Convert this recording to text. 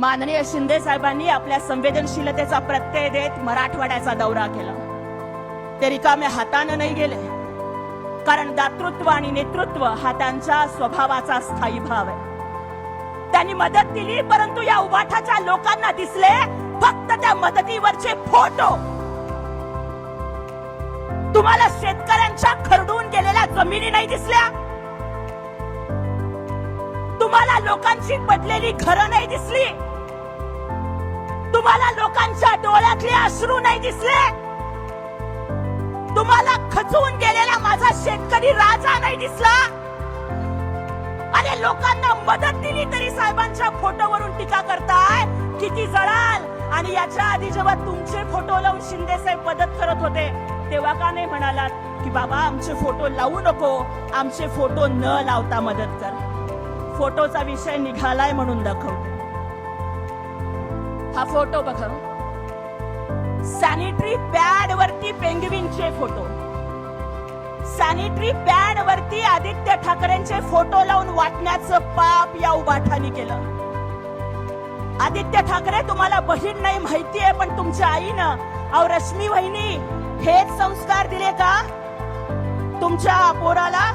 माननीय शिंदे साहेबांनी आपल्या संवेदनशीलतेचा प्रत्यय देत मराठवाड्याचा दौरा केला। ते रिकाम्या हाताने नाही गेले, कारण दातृत्व आणि नेतृत्व हा त्यांच्या स्वभावाचा स्थायी भाव आहे। त्यांनी मदत दिली, परंतु या उबाठाच्या लोकांना दिसले फक्त त्या मदतीवरचे फोटो। तुम्हाला शेतकऱ्यांच्या खरडून गेलेल्या जमिनी नाही दिसल्या? तुम्हाला लोकांची पडलेली घरं नाही दिसली? तुम्हाला लोकांच्या डोळ्यातले अश्रू नाही दिसले? तुम्हाला खचून गेलेला माझा शेतकरी राजा नाही दिसला? अरे लोकांना मदत दिली तरी साहेबांच्या फोटोवरून टीका करताय, किती जळाल। आणि याच्या आधी जेव्हा तुमचे फोटो लावून शिंदे साहेब मदत करत होते तेव्हा का नाही म्हणालात की बाबा आमचे फोटो लावू नको, आमचे फोटो न लावता मदत कर? फोटोचा विषय निघालाय म्हणून दाखवते। हा फोटो बघा, सॅनिटरी पॅड वरती पेंग्विनचे फोटो, सॅनिटरी पॅड वरती आदित्य ठाकरेंचे फोटो लावून वाटण्याचं पाप या उबाठाने केलं। आदित्य ठाकरे, तुम्हाला बहीण नाही माहितीये, पण तुमच्या आईनं अहो रश्मी वहिनी हेच संस्कार दिले का तुमच्या पोराला?